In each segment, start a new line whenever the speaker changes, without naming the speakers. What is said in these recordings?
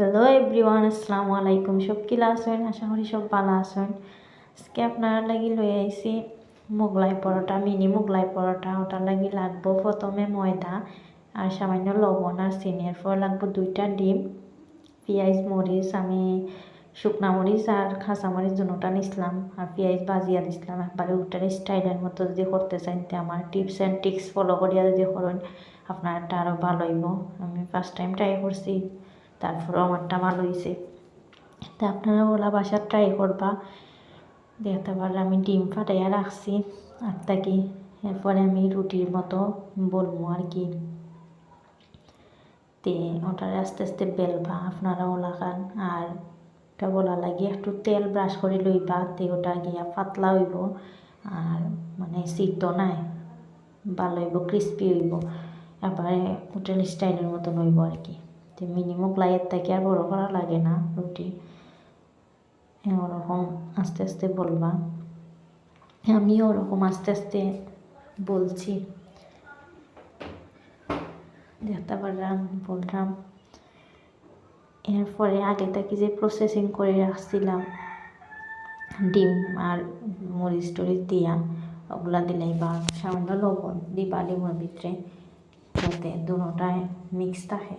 Hello everyone, আসসালামু আলাইকুম। সব কিলা আছেন? আশা করি সব ভালো আছেন। আজকে আপনারা লাগি লই আইছি মোগলাই পরোটা, মিনি মোগলাই পরোটা। ওটার লাগি লাগবো প্রথমে ময়দা আর সামান্য লবণ আর চিনি। এরপর লাগবো 2টা ডিম, পেঁয়াজ মরিচ। আমি শুকনা মরিচ আর খাঁচা মরিচ দুটোটা নিছিলাম, আর পেঁয়াজ ভাজিয়া দিছিলাম। একবারে ওটার স্টাইলের মতো যদি করতে চান, তো আমার টিপস অ্যান্ড ট্রিক্স ফলো করিয়া যদি করেন আপনার একটা আরও ভালো হইব। আমি ফার্স্ট টাইম ট্রাই করছি, তারপরেও আমারটা ভালো হয়েছে। তা আপনারা ওলা বাসার ট্রাই করবা। দেখতে পারলে আমি ডিম ফাটাইয়া রাখছি আর কি। এরপরে আমি রুটির মতো বলবো আর কি। তে ওটার আস্তে আস্তে বেলবা আপনারা ওলা খান। আর ওটা বলা লাগে একটু তেল ব্রাশ করে লইবা, তে ওটা গিয়া পাতলা হইব আর মানে সিদ্ধ নাই, ভালো হইব, ক্রিস্পি হইব, একবারে হোটেল স্টাইলের মতন হইব আর কি। তো মিনি মোগলাইয়ের থেকে আর বড় করা লাগে না রুটি। ওরকম আস্তে আস্তে বলবা, আমিও ওরকম আস্তে আস্তে বলছি। দেখতে পারলাম বললাম। এরপরে আগে থেকে যে প্রসেসিং করে রাখছিলাম ডিম আর মরিচ টরিচ দিয়া, ওগুলা দিলেই বা সামান্য লবণ দিবা ডিমের ভিতরে, যাতে দুটায় মিক্স থাকে।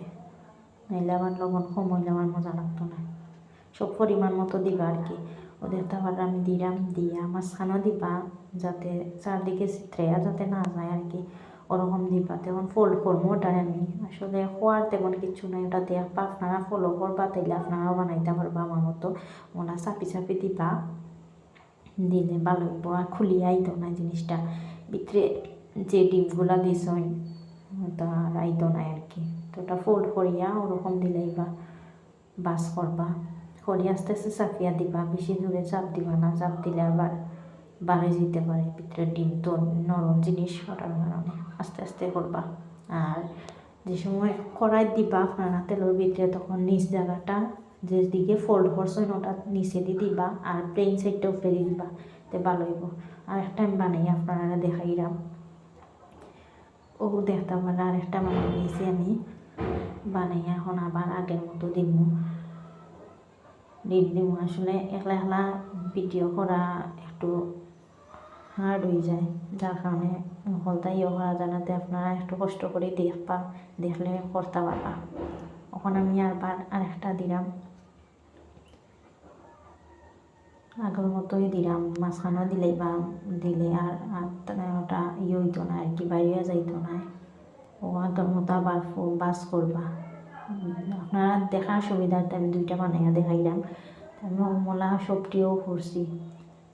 নাইলে আবার লবণ কম হইলে আমার মজা লাগতো না। সব পরিমাণ মতো দিবা আর কি। ওদের তারপর আমি দিলাম, দিয়া মাঝখানেও দিবা যাতে চারদিকে ছিটরাইয়া যাতে না যায় আর কি, ওরকম দিবা। তেমন ফোল্ড করবো ওটার আমি, আসলে হওয়ার তেমন কিছু নাই। ওটা দিয়ে আপনারা ফলো করবা, তাইলে আপনারাও বানাইতে পারবা আমার মতো। ওনা চাপি চাপি দিবা, দিলে ভালো হইব। আর খুলিয়ে আইতো না জিনিসটা, ভিতরে যে ডিমগুলা দিস ওটা আইতো না আর কি। তো ওটা ফোল্ড করিয়া ওরকম দিলেই বা বাস করবা, করি আস্তে আস্তে চাপিয়া দিবা। বেশি জোরে চাপ দিবা না, চাপ দিলে আবার বাড়ে যেতে পারে ভিতরে ডিম, তো নরম জিনিস ওটার কারণে আস্তে আস্তে করবা। আর যে সময় কড়াই দিবা আপনারা তেলের ভিতরে, তখন নিচ জায়গাটা যেদিকে ফোল্ড করছেন ওটা নিচে দিয়ে দিবা, আর প্লেন সাইডটাও ফেলে দিবা, তো ভালো হইব। আর একটা আমি বানাই আপনারা দেখাইলাম, ও দেখতে পারলে আরেকটা বানিয়ে নিয়েছি আমি। বানাইয়া এখন আবার আগের মতো দিব। আসলে একলা একলা ভিডিও করা একটু হার্ড হয়ে যায়, যার কারণে হলতা করা জানাতে আপনারা একটু কষ্ট করে দেখবা, দেখলে করতে পারবা। এখন আমি আবার আরেকটা দিলাম, আগের মতোই দিলাম, মাঝখানেও দিলেই বা দিলে আর ওটা হইতো না আর কি, বাইরে যাইতো না। ও আগের মতো আবার বাস করবা। আপনারা দেখার সুবিধার্থে আমি 2টা বানাইয়া দেখাইলাম। আমি মলা সবটিও করছি।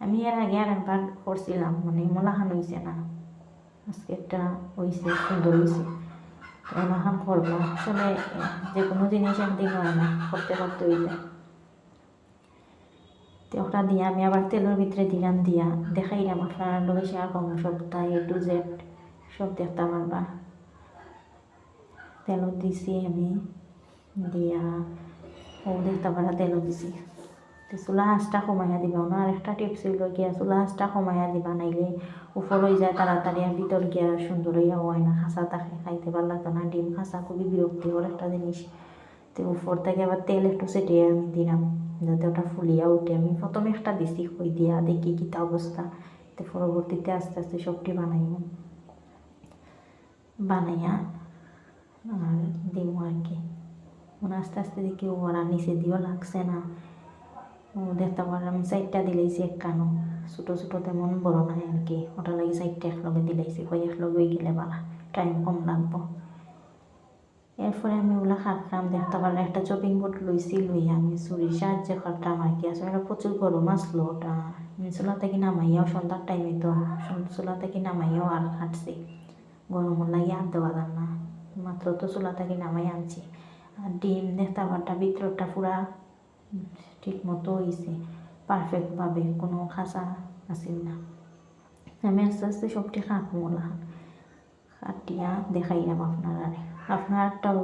আমি এর আগে আর একবার করছিলাম, মানে মোলাখান হয়েছে না, আজকে একটা হয়েছে, সুন্দর হয়েছে। মোলাখান করবো, আসলে যে কোনো জিনিস একদিন হয় না, করতে করতে হইলে। তো ওটা দিয়ে আমি আবার তেলের ভিতরে দিলাম, দিয়া দেখাইলাম আপনারা লোক শেয়ার করবো সবটা A to Z সব দেখতে পারবা। তেলও দিছি আমি, দিয়া ও দেখতে পারা তেলও দিছি। তো চুলা আঁচটা কমাইয়া দিবা। আর একটা টিপস হইল গিয়া, চুলা আঁচটা কমাইয়া দিবা, নাইলে উপর হয়ে যায় তাড়াতাড়ি, আর ভিতর গিয়া সুন্দর হইয়া হয় না, খাঁচা থাকে, খাইতে ভালো লাগতো না। ডিম খাঁচা খুবই বিরক্তিকর একটা জিনিস। তো উপর থেকে আবার তেল একটু ছেটিয়ে আমি দিলাম, যাতে ওটা ফুলিয়া উঠে। আমি প্রথমে একটা দিছি খই দিয়া, দেখি কীটা অবস্থা। তো পরবর্তীতে আস্তে আস্তে সবটি বানাইয়া আর দিব আর কি। মানে আস্তে আস্তে দেখি ওরা নিচে দিয়েও লাগছে না। ও দেখতে পারলাম আমি 4টা দিলেছি এক কানো, ছোটো ছোটো তেমন বড় নাই আর কি। ওটা লাগে 4টা একলগে দিলেছি, কই একলগে হয়ে গেলে বালা, টাইম কম লাগবো। এরপরে আমি ওগুলো কাটলাম। দেখতে পারলাম একটা চপিং বোর্ড লইছি, লইয়া আমি ছুরির সাহায্যে কাটলাম আর কি। আসলে প্রচুর গরম আসলো, ওটা চুলা থেকে নামাইয়াও সন্ধ্যার টাইমে, তো চুলা থেকে নামাইয়াও আর কাটছি, গরম লাগে আর দেওয়া যান না, মাত্র তো চুলা থেকে নামাই আনছি। আর ডিম দেখতে পারটা ভিতরটা পুরা ঠিক মতো হয়েছে, পারফেক্টভাবে, কোনো খাঁচা আসিল না। আমি আস্তে আস্তে সবটি কাটবো, কাটিয়া দেখাইলাম আপনারটাও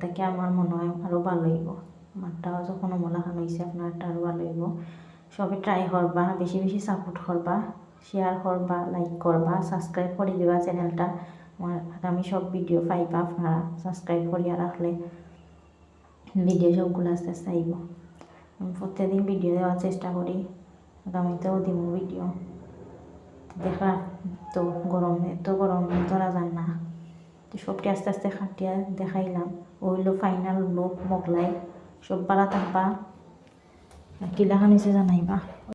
থেকে আমার মনে হয় আরও ভালো হইব। আমারটাও যখন মোলাখান হয়েছে, আপনারটা আরও ভালো হইব। সবে ট্রাই করবা, বেশি বেশি সাপোর্ট করবা, শেয়ার করবা, লাইক করবা, সাবস্ক্রাইব করে দেবা চ্যানেলটা। আমার আগামী সব ভিডিও পাইবা আপনারা সাবস্ক্রাইব করিয়া রাখলে। ভিডিও সবগুলো আস্তে আস্তে আইব। আমি প্রত্যেকদিন ভিডিও দেওয়ার চেষ্টা করি, আগামীতেও দিব ভিডিও। দেখা তো গরমে তো গরম ধরা যান না, তো সবটি আস্তে আস্তে খাটিয়া দেখাইলাম। ওইলো ফাইনাল লুক মোগলাই। সব ভালো থাকবা, কিলাখান হয়েছে জানাইবা।